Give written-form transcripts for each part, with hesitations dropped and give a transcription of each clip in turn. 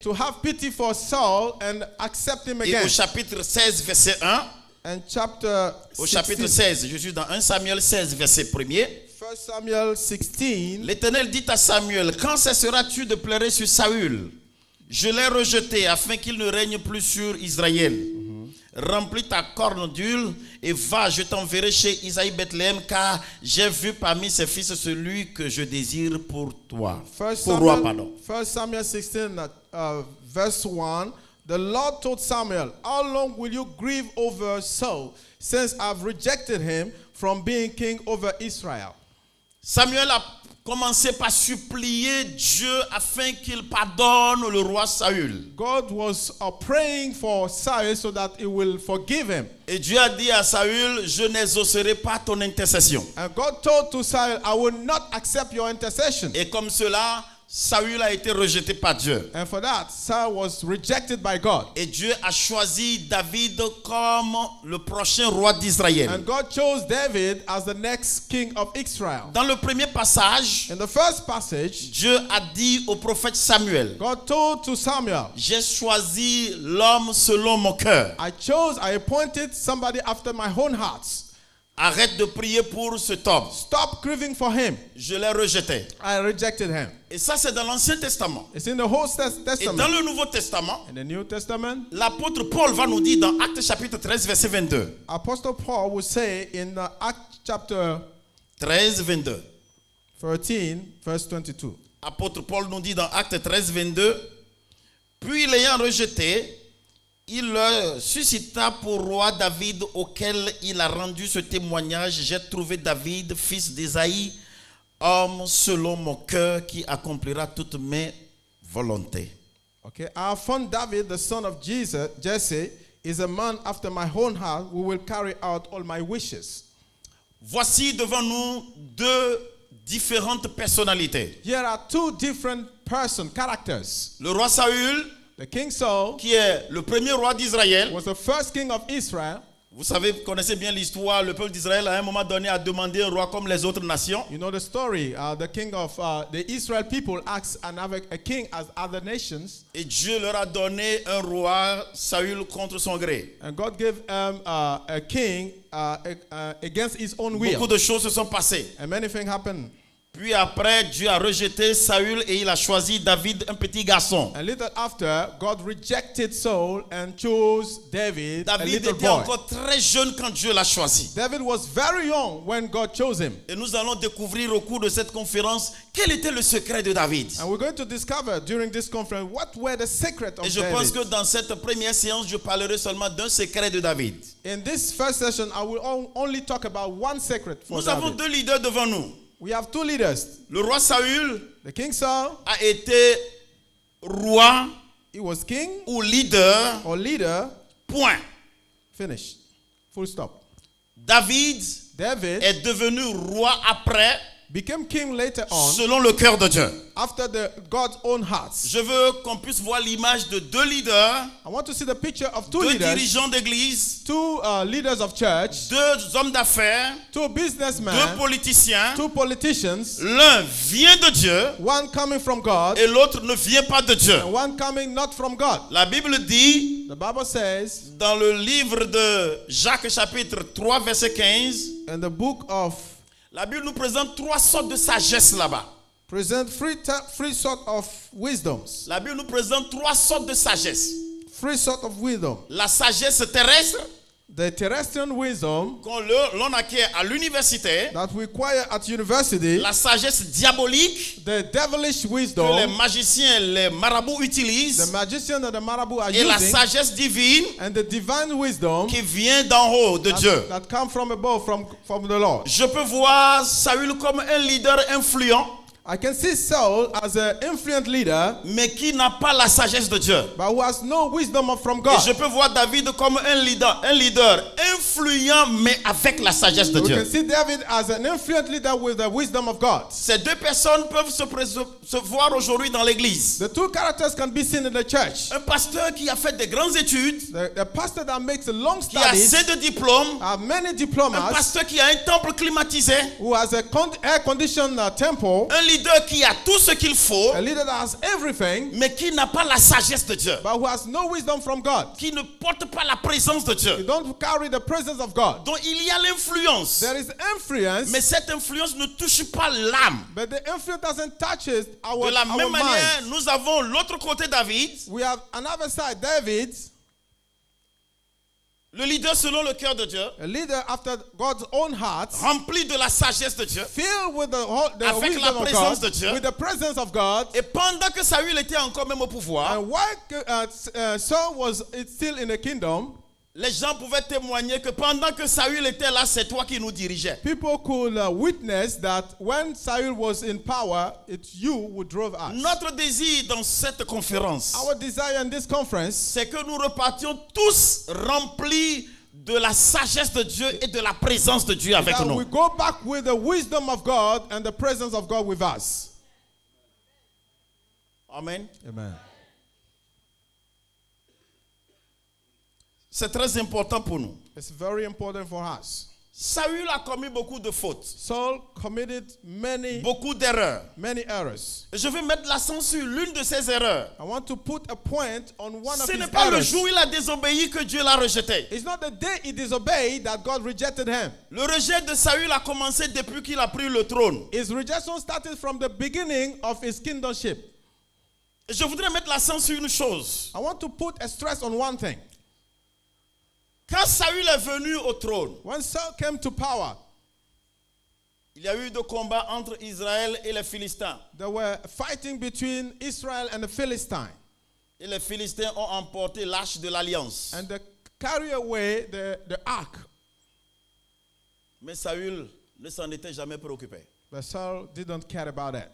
to have pity for Saul and accept him Et again. au chapitre 16, verset 1, And chapter au chapitre 16, 16, je suis dans 1 Samuel 16, verset 1er. 1 Samuel 16, L'Éternel dit à Samuel, quand cesseras-tu de pleurer sur Saül? Je l'ai rejeté afin qu'il ne règne plus sur Israël. Remplis ta corne d'huile et va, je t'enverrai chez Isaïe Bethléem, car j'ai vu parmi ses fils celui que je désire pour toi. Pour roi, pardon. 1 Samuel 16, verse 1, the Lord told Samuel, how long will you grieve over Saul, since I've rejected him from being king over Israel? Samuel a commencé par supplier Dieu afin qu'il pardonne le roi Saül. God was praying for Saul so that he will forgive him. Et Dieu a dit à Saül, je n'exaucerai pas ton intercession. And God told to Saul, I will not accept your intercession. Et comme cela, Saül a été rejeté par Dieu. And for that, Saul was rejected by God. Et Dieu a choisi David comme le prochain roi d'Israël. And God chose David as the next king of Israel. Dans le premier passage, In the first passage, Dieu a dit au prophète Samuel, God told to Samuel, j'ai choisi l'homme selon mon cœur. I appointed somebody after my own heart. Arrête de prier pour cet homme. Stop grieving for him. Je l'ai rejeté. I rejected him. Et ça, c'est dans l'Ancien Testament. It's in the whole Et dans Testament. le Nouveau Testament, In the New Testament, l'apôtre Paul va nous dire dans Actes chapitre 13, verset 22. Apostle Paul will say in Acts chapter 13, 22. 13, verse 22. Apôtre Paul nous dit dans Actes 13, 22. Puis l'ayant rejeté, il le suscita pour roi David, auquel il a rendu ce témoignage. J'ai trouvé David, fils d'Ésaïe, homme selon mon cœur, qui accomplira toutes mes volontés. Okay, I found David, the son of Jesse, is a man after my own heart who will carry out all my wishes. Voici devant nous deux différentes personnalités. Here are two different characters. Le roi Saül, The king Saul qui est le premier roi d'Israël. was the first king of Israel. Vous savez, vous connaissez bien l'histoire. Le peuple d'Israël, à un moment donné, a demandé un roi comme les autres nations. You know the story. The king of the Israel people asked and have a king as other nations. Et Dieu leur a donné un roi, Saül, contre son gré. And God gave a king against his own will. Beaucoup de choses se sont passées. And many things happened. Puis après, Dieu a rejeté Saül et il a choisi David, un petit garçon. And little after, God rejected Saul and chose David, a David little était boy. encore très jeune quand Dieu l'a choisi. David was very young when God chose him. Et nous allons découvrir au cours de cette conférence quel était le secret de David. And we're going to discover during this conference what were the secrets of Et je pense David. que dans cette première séance, je parlerai seulement d'un secret de David. In this first session, I will only talk about one secret for Nous avons David. deux leaders devant nous. We have two leaders. Le roi Saül The king Saul, a été roi he was king ou leader, or leader, point. finish. Full stop. David David est devenu roi après, became king later on selon le cœur de Dieu. after God's own heart. Je veux qu'on puisse voir l'image de deux leaders, I want to see the picture of two deux leaders, dirigeants d'église, two leaders of church, deux hommes d'affaires, two deux businessmen, politiciens. two politicians, L'un vient de Dieu one coming from God et l'autre ne vient pas de Dieu. and one coming not from God. La Bible dit The Bible says dans le livre de Jacques chapitre 3 verset 15, in the book of la Bible nous présente trois sortes de sagesse là-bas. present three sort of wisdoms. La Bible nous présente trois sortes de sagesse. Three sort of wisdom. La sagesse terrestre The terrestrial wisdom l'on acquiert à l'université, that we acquire at university, la sagesse diabolique the devilish que les wisdom magiciens, les marabouts the utilisent, magician and the marabout are et la using, sagesse divine and the divine wisdom qui vient d'en haut de Dieu. that come from above, from the Lord. Je peux voir Saül comme un leader influent, I can see Saul as an influent leader, mais qui n'a pas la sagesse de Dieu. but who has no wisdom from Et God. je peux voir David comme un leader influent, mais avec la sagesse de We can Dieu. see David as an influent leader with the wisdom of God. Ces deux personnes peuvent se voir aujourd'hui dans l'église. The two characters can be seen in the church. Un pasteur qui a fait des grandes études, The pastor that makes a long qui a studies, assez de diplômes, many un diplomas, pasteur qui a un temple climatisé, who has a air-conditioned temple, un leader leader qui a tout ce qu'il faut, A leader that has everything, mais qui n'a pas la sagesse de Dieu, but who has no wisdom from God. qui ne porte pas la présence de You Dieu, don't carry the presence of God. dont il y a l'influence, There is influence, mais cette influence ne touche pas l'âme. but the influence doesn't touch our, De la our même manière, minds. nous avons l'autre côté David, We have another side, David, le leader selon le cœur de Dieu, a leader after God's own heart, rempli de la sagesse de Dieu. filled with the Avec wisdom la of présence God, de Dieu. with the presence of God. Et pendant que Saül était encore même au pouvoir, And while Saul was still in the kingdom, les gens pouvaient témoigner que pendant que Saül était là, c'est toi qui nous dirigeais. people could witness that when Saul was in power, it's you who drove us. Notre désir dans cette conférence, Our desire in this conference c'est que nous repartions tous remplis de la sagesse de Dieu et de la présence de Dieu avec that nous. we go back with the wisdom of God and the presence of God with us. Amen. Amen. C'est très important pour nous. It's very important for us. Saül a commis beaucoup de fautes, Saul committed many beaucoup d'erreurs. errors. Je veux mettre l'accent sur l'une de ces erreurs. I want to put a point on one of Ce his n'est pas le errors. jour où il a désobéi que Dieu l'a rejeté. It's not the day he disobeyed that God rejected him. Le rejet de Saül a commencé depuis qu'il a pris le trône. His rejection started from the beginning of his kingdomship. Je voudrais mettre l'accent sur une chose. I want to put a stress on one thing. Quand Saül est venu au trône, When Saul came to power, il y a eu des combats entre Israël et les Philistins. there were fighting between Israel and the Philistines. Et les Philistins ont emporté l'arche de l'alliance. And they carry away the ark. Mais Saül ne s'en était jamais préoccupé. But Saul didn't care about that.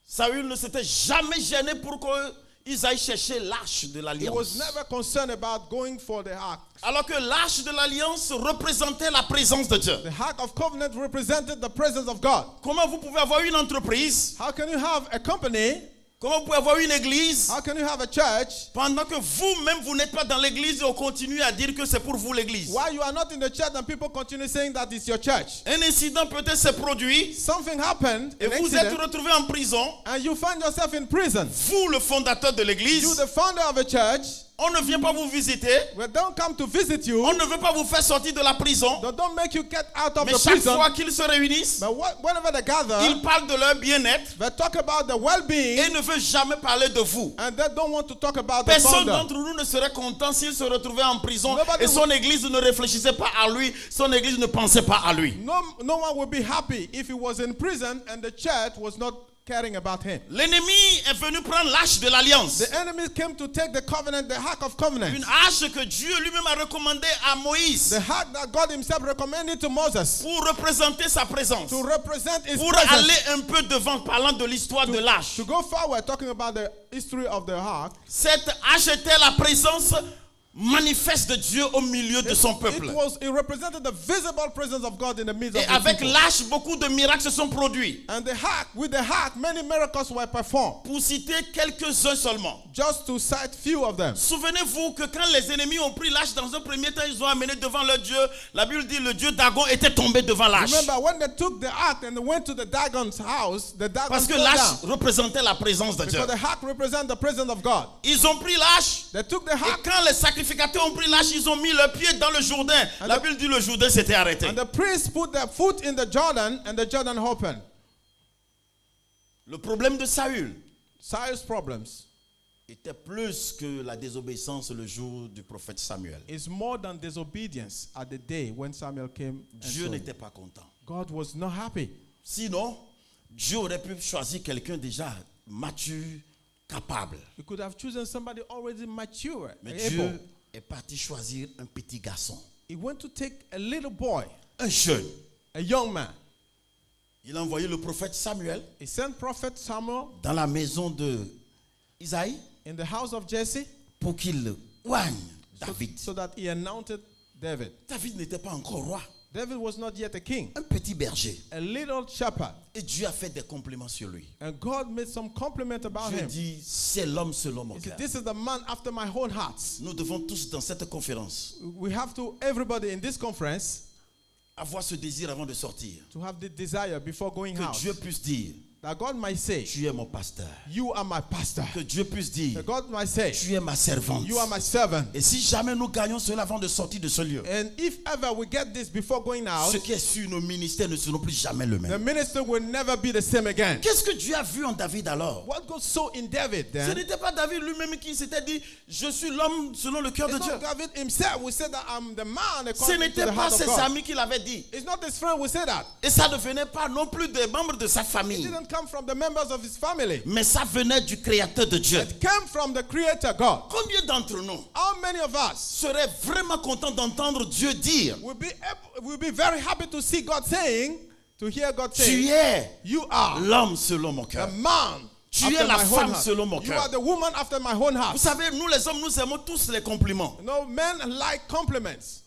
Saül ne s'était jamais gêné pour qu'ils aillent chercher l'arche de He was l'alliance. never concerned about going for the ark. Alors que l'arche de l'alliance représentait la présence de Dieu. The ark of covenant represented the presence of God. Comment vous pouvez avoir une entreprise? How can you have a company? Comment vous pouvez avoir une église? How can you have a church Pendant que vous-même, vous n'êtes pas dans l'église et on continue à dire que c'est pour vous l'église. while you are not in the church and people continue saying that it's your church? Un incident peut-être s'est produit Something happened, et an vous êtes accident, retrouvé en prison. and you find yourself in prison. Vous, le fondateur de You, l'église, the founder of a church, on ne vient pas vous visiter. we don't come to visit you. On ne veut pas vous faire sortir de la prison. They don't make you get out of Mais the chaque prison. fois qu'ils se réunissent, But whenever they gather, ils parlent de leur bien-être they talk about the well-being, et ne veulent jamais parler de vous. and they don't want to talk about the Personne founder. d'entre nous ne serait content s'il se retrouvait en prison Nobody et son église ne réfléchissait pas à lui, son église ne pensait pas à lui. No one would be happy if he was in prison and the church was not caring about him. L'ennemi est venu prendre l'arche de l'alliance. The enemy came to take the covenant, the ark of covenant. Une arche que Dieu lui-même a recommandée à Moïse The ark that God himself recommended to Moses pour représenter sa présence. to represent his Pour presence. aller un peu devant, parlant de l'histoire de l'arche. To go forward, talking about the history of the ark. Cette arche était la présence manifeste de Dieu au milieu de son peuple. It represented the visible presence of God in the midst Et of the avec people. l'arche, beaucoup de miracles se sont produits. And with the ark, many miracles were performed. Pour citer quelques-uns seulement. Just to cite few of them. Souvenez-vous que quand les ennemis ont pris l'arche dans un premier temps, ils ont amené devant leur Dieu. La Bible dit le Dieu Dagon était tombé devant l'arche. Remember when they took the ark and they went to the Dagon's house, the Dagon Parce que fell l'arche down. représentait la présence de Dieu. Because the ark represents the presence of God. Ils ont pris l'arche. They took the Et ark quand les sacrificateurs ont pris l'arche, ils ont mis leurs pieds dans le Jourdain. La Bible dit le Jourdain s'était arrêté. and the priests put their foot in the Jordan and the Jordan opened. Le problème de Saül Saul's problems était plus que la désobéissance le jour du prophète Samuel. is more than disobedience at the day when Samuel came. And Dieu saw him. n'était pas content. God was not happy. Sinon, Dieu aurait pu choisir quelqu'un déjà mature, capable. He could have chosen somebody already mature, Mais able. Dieu est parti choisir un petit garçon, He went to take a little boy, un jeune. a young man. Il a envoyé le prophète Samuel He sent prophet Samuel dans la maison de Isaïe in the house of Jesse pour qu'il oigne David. so that he anointed David. David n'était pas encore roi, David was not yet a king, un petit berger. a little shepherd. Et Dieu a fait des compliments sur lui. And God made some compliment about Dieu him. dit, c'est l'homme selon mon He said, cœur. this is the man after my own heart. Nous devons tous dans cette conférence We have to, everybody in this conference, avoir ce désir avant de sortir. to have the desire before going Que out. Dieu puisse dire, That God might say, tu es mon pasteur. you are my pastor. Que Dieu puisse dire, That God might say, tu es ma servante. you are my servant. Et si jamais nous gagnons cela avant de sortir de ce lieu, And if ever we get this before going out, ce qui est sur nos ministères ne seront plus jamais le the même. minister will never be the same again. Qu'est-ce que Dieu a vu en David alors? What God saw in David Ce then, n'était pas David lui-même qui s'était dit, je suis l'homme selon le cœur de it's Dieu. not David himself who said that I'm the man Ce according to n'était the pas heart of ses God. amis qui l'avaient dit. It's not his friend who said that. Et ça ne venait pas non plus des membres de sa It famille. didn't come from the members of his family. Mais ça venait du Créateur de Dieu. It came from the Creator God. Combien d'entre nous How many of us seraient vraiment contents d'entendre Dieu dire, will be very happy to see God saying, to hear God tu saying, es you are l'homme selon mon the cœur. man Tu after es la my own femme heart. selon mon You cœur. are the woman after my own Vous heart. savez, nous les hommes, nous aimons tous les compliments. No, men like compliments.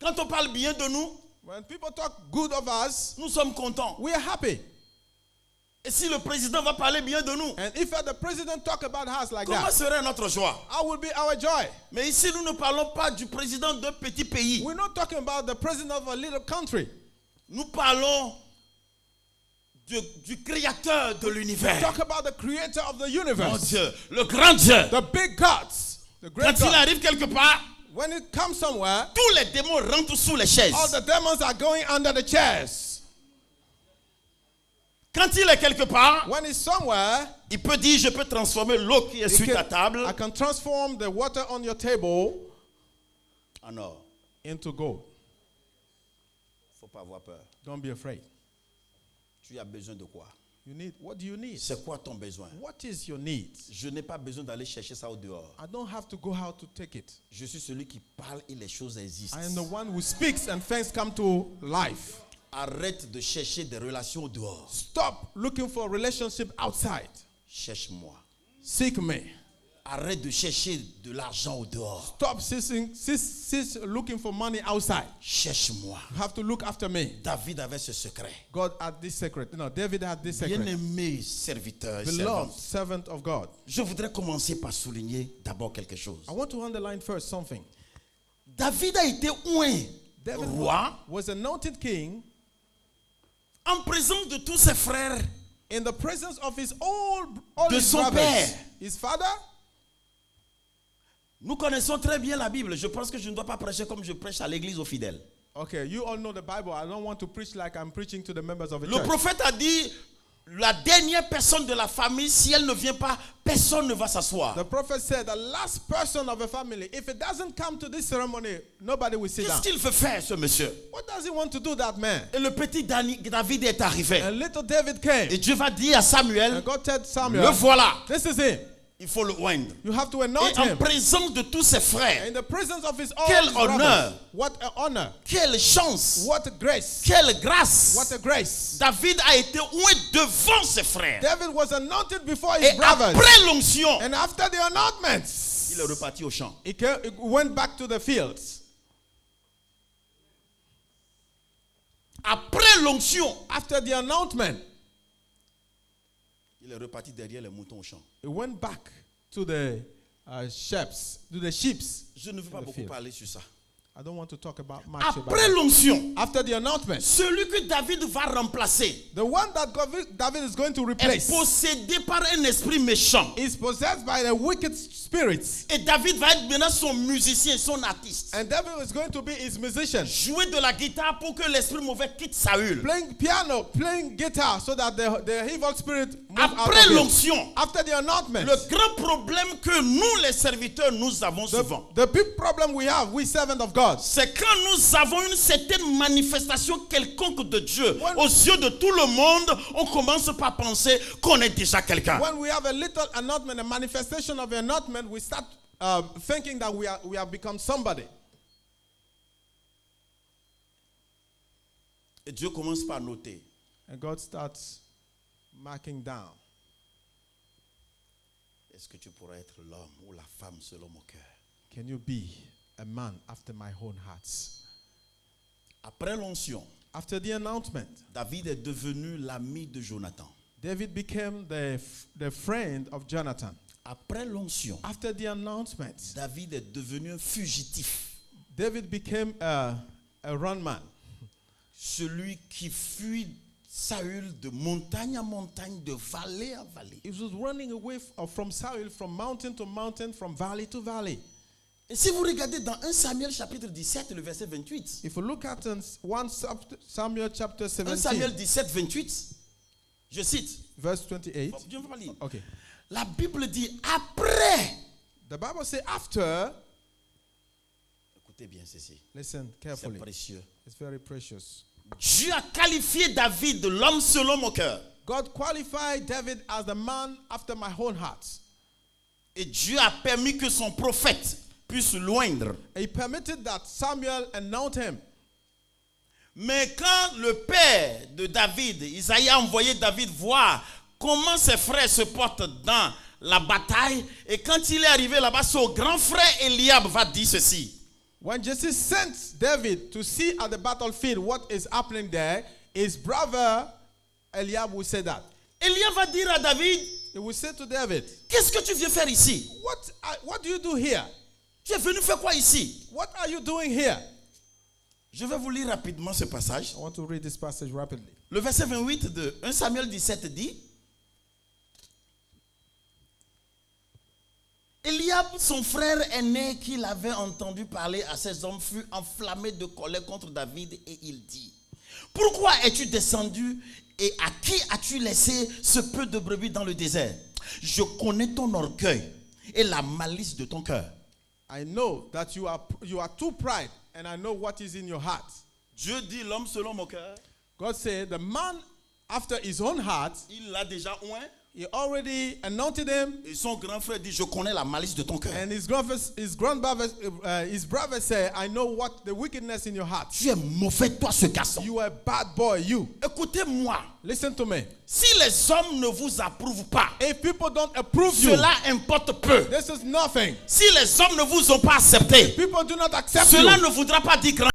Quand on parle bien de nous, When people talk good of us, nous sommes contents. we are happy. Et si le président va parler bien de nous, And if the president talk about us like comment that, serait notre joie? how will be our joy? Mais ici, nous ne parlons pas du président d'un petit pays. We're not talking about the president of a little country. Nous parlons du créateur de l'univers. Talk about the creator of the Mon universe. Dieu, le grand Dieu. The big gods. The great Quand il God. arrive quelque part, When it comes somewhere, tous les démons rentrent sous les chaises. all the demons are going under the chairs. Quand il est quelque part, When it's somewhere, il peut dire, je peux transformer l'eau qui est sur ta table I can transform the water on your table en or. into gold. Faut pas avoir peur. Don't be afraid. Tu as besoin de quoi? What do you need? C'est quoi ton besoin? What is your need? Je n'ai pas besoin d'aller chercher ça au dehors. I don't have to go out to take it. Je suis celui qui parle et les choses existent. I am the one who speaks and things come to life. Arrête de chercher des relations au dehors. Stop looking for a relationship outside. Cherche-moi. Seek me. Arrête de chercher de l'argent au dehors. Stop looking for money outside. Cherche-moi. You have to look after me. David avait ce secret. God had this secret. No, David had this secret. Bien-aimé serviteur et Beloved servante. servant of God. Je voudrais commencer par souligner d'abord quelque chose. I want to underline first something. David a été oint David roi was anointed king en présence de tous ses frères. in the presence of all De his son brothers. père. His father. Nous connaissons très bien la Bible. Je pense que je ne dois pas prêcher comme je prêche à l'église aux fidèles. Okay, you all know the Bible. I don't want to preach like I'm preaching to the members of the Le church. prophète a dit, la dernière personne de la famille, si elle ne vient pas, personne ne va s'asseoir. The prophet said, the last person of a family, if it doesn't come to this ceremony, nobody will sit down. Qu'est-ce qu'il veut faire, ce monsieur? What does he want to do, that man? Et le petit David est arrivé. And little David came. Et Dieu va dire à Samuel, And God told Samuel, le voilà. this is him. Il faut le oindre. You have to Et anoint en him. présence de tous ses frères, In the presence of all Quel his brothers. honneur. What an honor. quelle chance, What a grace. quelle grâce. What a grace. David a été oint devant ses frères. David was anointed before Et his brothers. après l'onction, And after the announcement, il est reparti au champ. he went back to the fields. Après l'onction, After the announcement, il est reparti derrière les moutons au champ. he went back to the sheep. Je ne veux pas In the beaucoup field. parler sur ça. I don't want to talk about much about Après that. l'onction, After the announcement, celui que David va remplacer the one that David is going to est replace possédé par un esprit méchant. is possessed by the wicked spirits. Et David va être maintenant son musicien, son artiste. And David is going to be his musician, Jouer de la guitare pour que l'esprit mauvais quitte Saül. playing piano, playing guitar, so that the evil spirit move out Après of him. l'onction, After the announcement, le grand problème que nous les serviteurs nous avons souvent, the big problem we have, we servants of God, c'est quand nous avons une certaine manifestation quelconque de Dieu When- aux yeux de tout le monde, on commence par penser qu'on est déjà quelqu'un. when we have a little announcement, a manifestation of an announcement, we start thinking that we have become somebody. Et Dieu commence par noter. And God starts marking down. Est-ce que tu pourrais être l'homme ou la femme selon mon cœur? Can you be a man after my own heart? Après l'onction, After the announcement, David est devenu l'ami de Jonathan. David became the friend of Jonathan. Après l'onction, After the announcement, David est devenu un fugitif. David became a run man. Celui qui fuit Saül de montagne en montagne, de vallée en vallée. He was running away from Saul, from mountain to mountain, from valley to valley. Et si vous regardez dans 1 Samuel chapitre 17, le verset 28. If you look at 1 Samuel chapter 1 Samuel 17, 17, 28. Je cite. verse 28. Je ne vais pas lire. Okay. La Bible dit après. The Bible says after, Écoutez bien ceci. listen C'est carefully. précieux. It's very precious. Dieu a qualifié David de l'homme selon mon cœur. God qualified David as the man after my own heart. Et Dieu a permis que son prophète puisse l'oindre. He permitted that Samuel anointed him. Mais quand le père de David, Isaïe, a envoyé David voir comment ses frères se portent dans la bataille, et quand il est arrivé là-bas, son grand frère Eliab va dire ceci. When Jesse sent David to see at the battlefield what is happening there, his brother Eliab will say that. Eliab va dire à David, He will say to David, qu'est-ce que tu viens faire ici? what do you do here? Tu es venu faire quoi ici? What are you doing here? Je vais vous lire rapidement ce passage. I want to read this passage rapidly. Le verset 28 de 1 Samuel 17 dit, Eliab, son frère aîné, qu'il avait entendu parler à ses hommes, fut enflammé de colère contre David et il dit, pourquoi es-tu descendu et à qui as-tu laissé ce peu de brebis dans le désert? Je connais ton orgueil et la malice de ton cœur. I know that you are too pride, and I know what is in your heart. Dieu dit l'homme selon mon cœur. God said, the man after his own heart, Il l'a déjà oint. he already anointed him, Et son grand frère dit, je connais la malice de ton cœur. and his brother said, I know what the wickedness in your heart. Tu es mauvais, toi, ce garçon. You are a bad boy, you. Écoutez-moi. Listen to me. Si les hommes ne vous approuvent pas, If people don't approve you, cela importe peu. this is nothing. Si les hommes ne vous ont pas accepté, People do not accept cela you. ne voudra pas dire grand